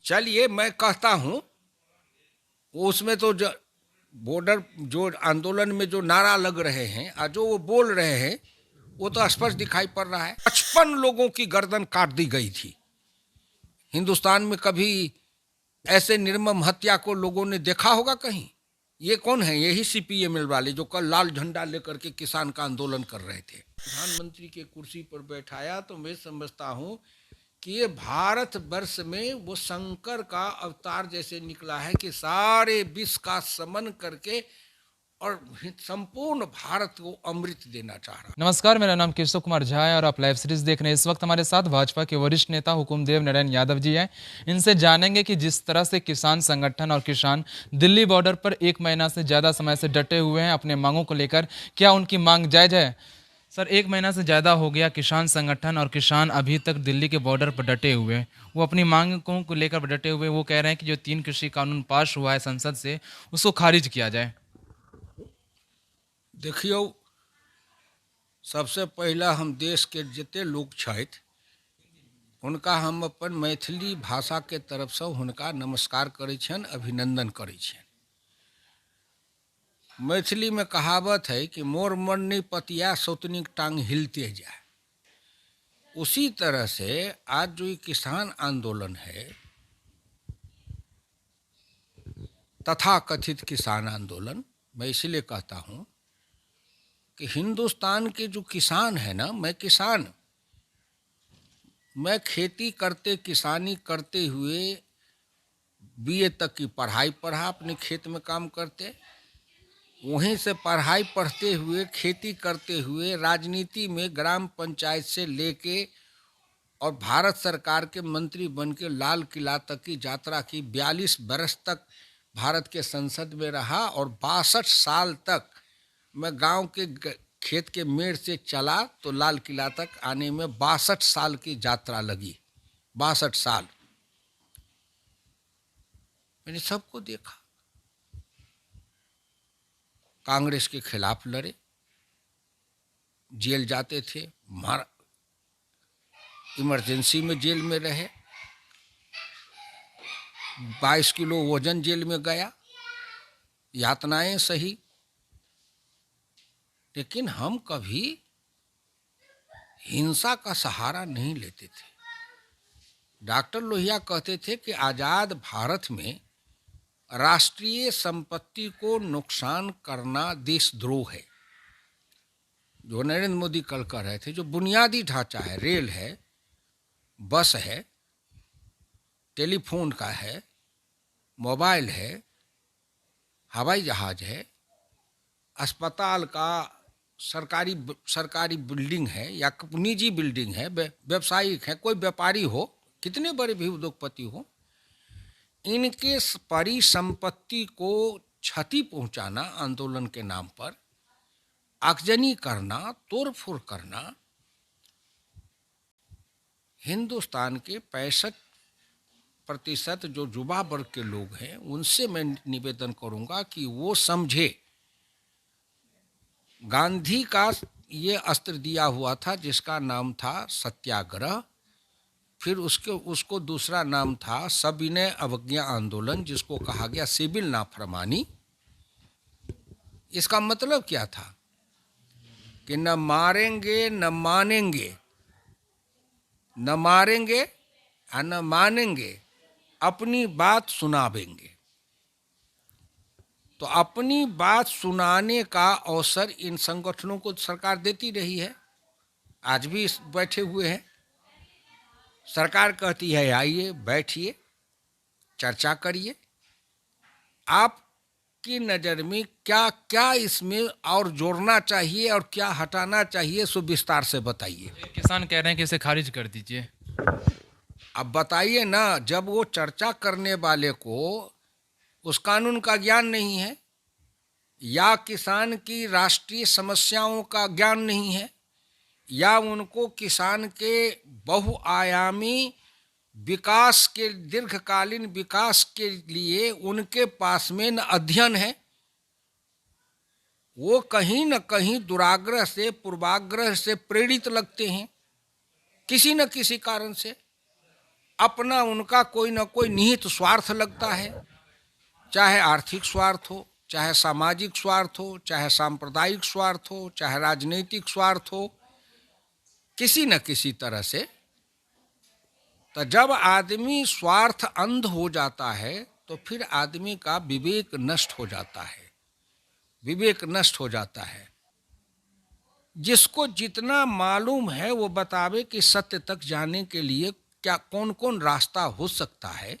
चलिए मैं कहता हूं, उसमें तो बॉर्डर जो आंदोलन में जो नारा लग रहे हैं और जो वो बोल रहे हैं वो तो स्पष्ट दिखाई पड़ रहा है। 55 लोगों की गर्दन काट दी गई थी। हिंदुस्तान में कभी ऐसे निर्मम हत्या को लोगों ने देखा होगा कहीं? ये कौन है? यही सीपीएम वाले जो कल लाल झंडा लेकर के किसान का आंदोलन कर रहे थे। प्रधानमंत्री के कुर्सी पर बैठाया तो मैं समझता हूं कि ये भारत वर्ष में वो शंकर का अवतार जैसे निकला है कि सारे विश्व का समन करके और संपूर्ण भारत को अमृत देना चाह रहा। नमस्कार, मेरा नाम केशव कुमार झा है और आप लाइव सीरीज देख रहे हैं। इस वक्त हमारे साथ भाजपा के वरिष्ठ नेता हुकुमदेव नारायण यादव जी हैं। इनसे जानेंगे कि जिस तरह से किसान संगठन और किसान दिल्ली बॉर्डर पर 1 महीना से ज़्यादा समय से डटे हुए हैं अपने मांगों को लेकर, क्या उनकी मांग जायज़ है? सर, 1 महीना से ज़्यादा हो गया किसान संगठन और किसान अभी तक दिल्ली के बॉर्डर पर डटे हुए हैं। वो अपनी मांगों को लेकर डटे हुए। वो कह रहे हैं कि जो 3 कृषि कानून पास हुआ है संसद से, उसको खारिज किया जाए। देखियो, सबसे पहला हम देश के जितने लोग छथि हुनका हम अपन मैथिली भाषा के तरफ से हुनका नमस्कार करै छन, अभिनंदन करै छन। मैथिली में कहावत है कि मोर मन नहीं पतिया सौतनिक टांग हिलते जाए। उसी तरह से आज जो ये किसान आंदोलन है, तथा कथित किसान आंदोलन, मैं इसलिए कहता हूं कि हिंदुस्तान के जो किसान है ना, मैं खेती करते किसानी करते हुए बीए तक की पढ़ाई पढ़ा, अपने खेत में काम करते, वहीं से पढ़ाई पढ़ते हुए खेती करते हुए राजनीति में ग्राम पंचायत से लेके और भारत सरकार के मंत्री बन के लाल किला तक की यात्रा की। 42 बरस तक भारत के संसद में रहा और 62 साल तक मैं गांव के खेत के मेड़ से चला तो लाल किला तक आने में 62 साल की यात्रा लगी। 62 साल मैंने सबको देखा। कांग्रेस के खिलाफ लड़े, जेल जाते थे, इमरजेंसी में जेल में रहे, 22 किलो वजन जेल में गया, यातनाएं सही, लेकिन हम कभी हिंसा का सहारा नहीं लेते थे। डॉक्टर लोहिया कहते थे कि आजाद भारत में राष्ट्रीय संपत्ति को नुकसान करना देशद्रोह है। जो नरेंद्र मोदी कल कह रहे थे, जो बुनियादी ढांचा है, रेल है, बस है, टेलीफोन का है, मोबाइल है, हवाई जहाज है, अस्पताल का सरकारी बिल्डिंग है या निजी बिल्डिंग है, व्यवसायिक है, कोई व्यापारी हो, कितने बड़े भी उद्योगपति हो, इनके परिसंपत्ति को क्षति पहुंचाना आंदोलन के नाम पर, आगजनी करना, तोड़फोड़ करना, हिंदुस्तान के 65% जो युवा वर्ग के लोग हैं उनसे मैं निवेदन करूंगा कि वो समझे। गांधी का ये अस्त्र दिया हुआ था जिसका नाम था सत्याग्रह, फिर उसको दूसरा नाम था सविनय अवज्ञा आंदोलन, जिसको कहा गया सिविल नाफरमानी। इसका मतलब क्या था कि न मारेंगे न मानेंगे, न मारेंगे और न मानेंगे, अपनी बात सुनावेंगे। तो अपनी बात सुनाने का अवसर इन संगठनों को सरकार देती रही है, आज भी बैठे हुए हैं। सरकार कहती है आइए बैठिए, चर्चा करिए। आपकी नज़र में क्या क्या इसमें और जोड़ना चाहिए और क्या हटाना चाहिए, सो विस्तार से बताइए। किसान कह रहे हैं कि इसे खारिज कर दीजिए। अब बताइए ना, जब वो चर्चा करने वाले को उस कानून का ज्ञान नहीं है या किसान की राष्ट्रीय समस्याओं का ज्ञान नहीं है या उनको किसान के बहुआयामी विकास के, दीर्घकालीन विकास के लिए उनके पास में न अध्ययन है, वो कहीं न कहीं दुराग्रह से, पूर्वाग्रह से प्रेरित लगते हैं किसी न किसी कारण से। अपना उनका कोई ना कोई निहित स्वार्थ लगता है, चाहे आर्थिक स्वार्थ हो, चाहे सामाजिक स्वार्थ हो, चाहे सांप्रदायिक स्वार्थ हो, चाहे राजनीतिक स्वार्थ हो, किसी न किसी तरह से। तो जब आदमी स्वार्थ अंध हो जाता है तो फिर आदमी का विवेक नष्ट हो जाता है, विवेक नष्ट हो जाता है। जिसको जितना मालूम है वो बतावे कि सत्य तक जाने के लिए क्या कौन कौन रास्ता हो सकता है,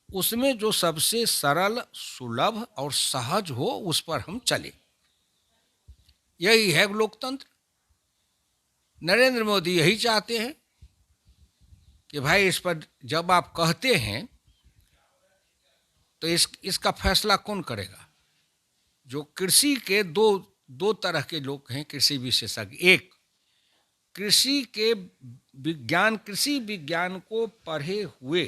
उसमें जो सबसे सरल, सुलभ और सहज हो उस पर हम चले। यही है लोकतंत्र। नरेंद्र मोदी यही चाहते हैं कि भाई इस पर जब आप कहते हैं तो इसका फैसला कौन करेगा। जो कृषि के दो तरह के लोग हैं कृषि विशेषज्ञ। एक कृषि विज्ञान को पढ़े हुए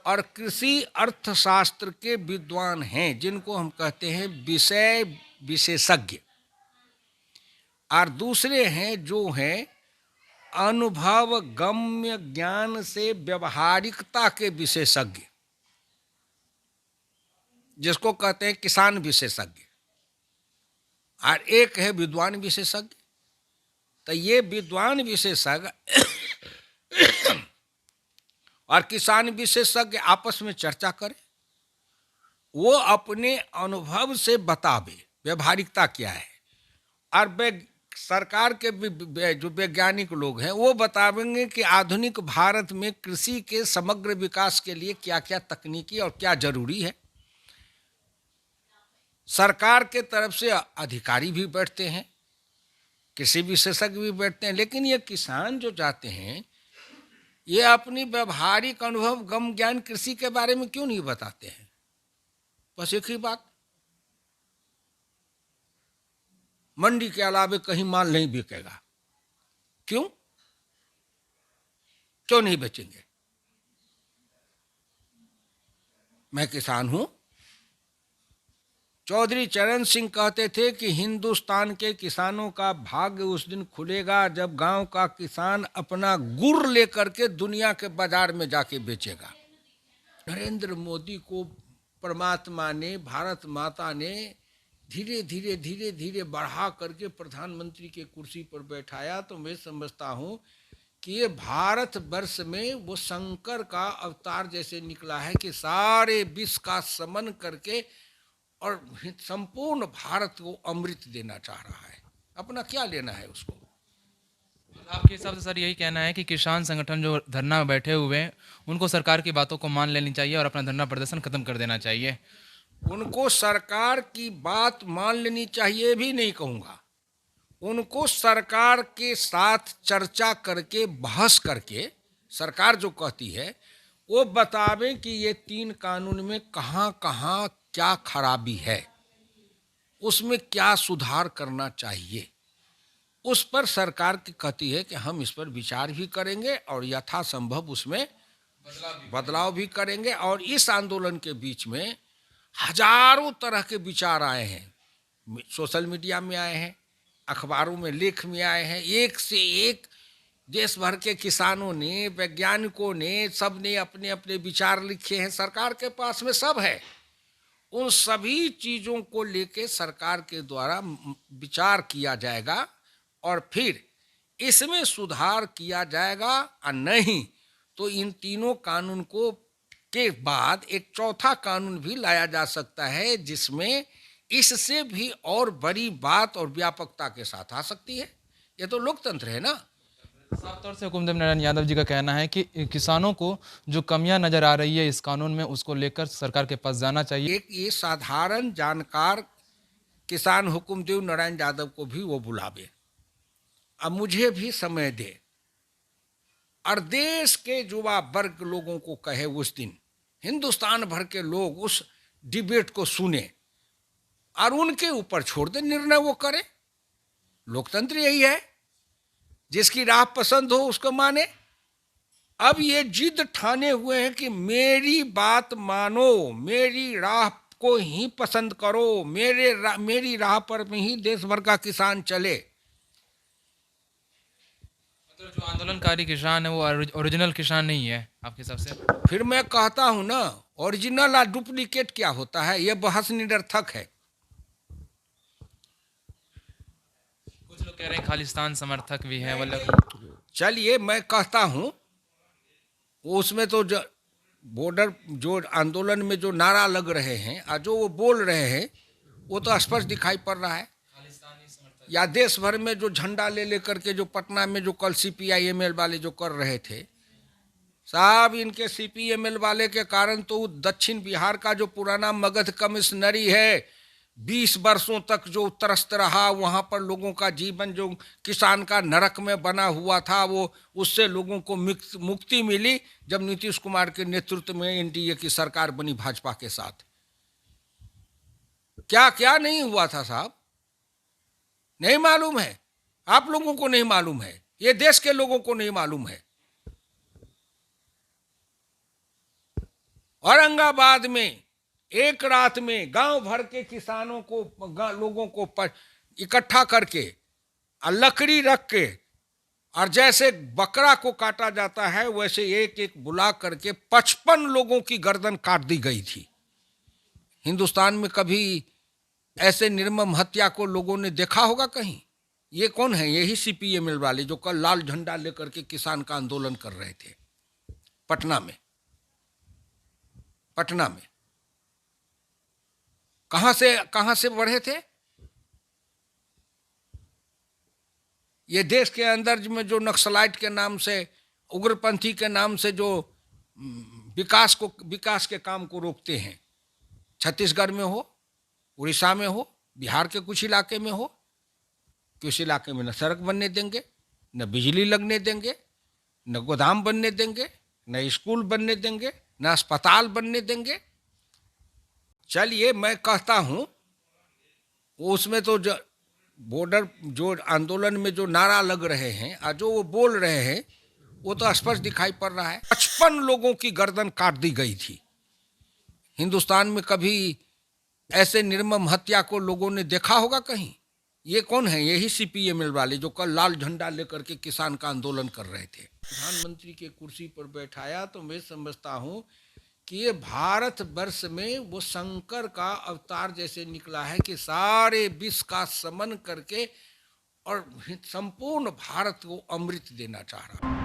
और कृषि अर्थशास्त्र के विद्वान हैं, जिनको हम कहते हैं विषय विशेषज्ञ। और दूसरे हैं जो हैं अनुभव गम्य ज्ञान से व्यवहारिकता के विशेषज्ञ, जिसको कहते हैं किसान विशेषज्ञ। और एक है विद्वान विशेषज्ञ। तो ये विद्वान विशेषज्ञ और किसान विशेषज्ञ आपस में चर्चा करें, वो अपने अनुभव से बतावे व्यवहारिकता क्या है, और सरकार के जो वैज्ञानिक लोग हैं वो बतावेंगे कि आधुनिक भारत में कृषि के समग्र विकास के लिए क्या क्या तकनीकी और क्या जरूरी है। सरकार के तरफ से अधिकारी भी बैठते हैं, कृषि विशेषज्ञ भी बैठते हैं, लेकिन ये किसान जो जाते हैं ये अपनी व्यवहारिक अनुभव गम ज्ञान कृषि के बारे में क्यों नहीं बताते हैं। बस एक ही बात, मंडी के अलावे कहीं माल नहीं बिकेगा। क्यों नहीं बेचेंगे। मैं किसान हूं। चौधरी चरण सिंह कहते थे कि हिंदुस्तान के किसानों का भाग्य उस दिन खुलेगा जब गांव का किसान अपना गुड़ लेकर के दुनिया के बाजार में जाके बेचेगा। नरेंद्र मोदी को परमात्मा ने, भारत माता ने धीरे धीरे बढ़ा करके प्रधानमंत्री के कुर्सी पर बैठाया। तो मैं समझता हूँ कि ये भारत वर्ष में वो शंकर का अवतार जैसे निकला है कि सारे विश्व का समन करके और संपूर्ण भारत को अमृत देना चाह रहा है। अपना क्या लेना है उसको। आपके हिसाब से सर यही कहना है कि किसान संगठन जो धरना में बैठे हुए हैं उनको सरकार की बातों को मान लेनी चाहिए और अपना धरना प्रदर्शन खत्म कर देना चाहिए। उनको सरकार की बात मान लेनी चाहिए भी नहीं कहूँगा, उनको सरकार के साथ चर्चा करके, बहस करके, सरकार जो कहती है वो बतावे कि ये 3 कानून में कहाँ कहाँ क्या खराबी है, उसमें क्या सुधार करना चाहिए। उस पर सरकार की कहती है कि हम इस पर विचार भी करेंगे और यथासंभव उसमें बदलाव भी करेंगे। और इस आंदोलन के बीच में हजारों तरह के विचार आए हैं, सोशल मीडिया में आए हैं, अखबारों में लेख में आए हैं। एक से एक देश भर के किसानों ने, वैज्ञानिकों ने, सब ने अपने अपने विचार लिखे हैं। सरकार के पास में सब है। उन सभी चीज़ों को लेके सरकार के द्वारा विचार किया जाएगा और फिर इसमें सुधार किया जाएगा। और नहीं तो इन 3 कानून को के बाद एक चौथा कानून भी लाया जा सकता है, जिसमें इससे भी और बड़ी बात और व्यापकता के साथ आ सकती है। ये तो लोकतंत्र है ना। साफ तौर से हुकुमदेव नारायण यादव जी का कहना है कि किसानों को जो कमियां नजर आ रही है इस कानून में, उसको लेकर सरकार के पास जाना चाहिए। एक ये साधारण जानकार किसान हुकुमदेव नारायण यादव को भी वो बुलावे, अब मुझे भी समय दे और देश के युवा वर्ग लोगों को कहे, उस दिन हिंदुस्तान भर के लोग उस डिबेट को सुने और उनके ऊपर छोड़ दे, निर्णय वो करे। लोकतंत्र यही है, जिसकी राह पसंद हो उसको माने। अब ये जिद ठाने हुए हैं कि मेरी बात मानो, मेरी राह को ही पसंद करो, मेरी राह पर में ही देश भर का किसान चले। तो जो आंदोलनकारी किसान है वो ओरिजिनल किसान नहीं है आपके हिसाब से? फिर मैं कहता हूं ना, ओरिजिनल और डुप्लीकेट क्या होता है, यह बहस निरर्थक है। कुछ लोग कह रहे हैं खालिस्तान समर्थक भी है मतलब। चलिए मैं कहता हूं, उसमें तो बॉर्डर जो आंदोलन में जो नारा लग रहे हैं और जो वो बोल रहे हैं वो तो स्पष्ट दिखाई पड़ रहा है। या देश भर में जो झंडा ले लेकर के जो पटना में जो कल सीपीआईएमएल वाले जो कर रहे थे, साहब इनके सीपीएमएल वाले के कारण तो दक्षिण बिहार का जो पुराना मगध कमिश्नरी है, 20 वर्षों तक जो त्रस्त रहा, वहां पर लोगों का जीवन जो किसान का नरक में बना हुआ था, वो उससे लोगों को मुक्ति मिली जब नीतीश कुमार के नेतृत्व में एनडीए की सरकार बनी भाजपा के साथ। क्या क्या नहीं हुआ था साहब, नहीं मालूम है? आप लोगों को नहीं मालूम है, ये देश के लोगों को नहीं मालूम है। औरंगाबाद में एक रात में गांव भर के किसानों को, लोगों को इकट्ठा करके और लकड़ी रख के, और जैसे बकरा को काटा जाता है वैसे एक एक बुला करके 55 लोगों की गर्दन काट दी गई थी। हिंदुस्तान में कभी ऐसे निर्मम हत्या को लोगों ने देखा होगा कहीं? ये कौन है? यही सीपीएमएल वाले जो कल लाल झंडा लेकर के किसान का आंदोलन कर रहे थे पटना में। पटना में कहां से बढ़े थे? ये देश के अंदर में जो नक्सलाइट के नाम से, उग्रपंथी के नाम से जो विकास के काम को रोकते हैं, छत्तीसगढ़ में हो, उड़ीसा में हो, बिहार के कुछ इलाके में हो, किस इलाके में न सड़क बनने देंगे, न बिजली लगने देंगे, न गोदाम बनने देंगे, न स्कूल बनने देंगे, न अस्पताल बनने देंगे। चलिए मैं कहता हूं, उसमें तो बॉर्डर जो आंदोलन में जो नारा लग रहे हैं और जो वो बोल रहे हैं वो तो स्पष्ट दिखाई पड़ रहा है। 55 लोगों की गर्दन काट दी गई थी। हिंदुस्तान में कभी ऐसे निर्मम हत्या को लोगों ने देखा होगा कहीं? ये कौन है? यही सीपीएमएल वाले जो कल लाल झंडा लेकर के किसान का आंदोलन कर रहे थे। प्रधानमंत्री के कुर्सी पर बैठाया तो मैं समझता हूं कि ये भारत वर्ष में वो शंकर का अवतार जैसे निकला है कि सारे विश्व का समन करके और संपूर्ण भारत को अमृत देना चाह रहा है।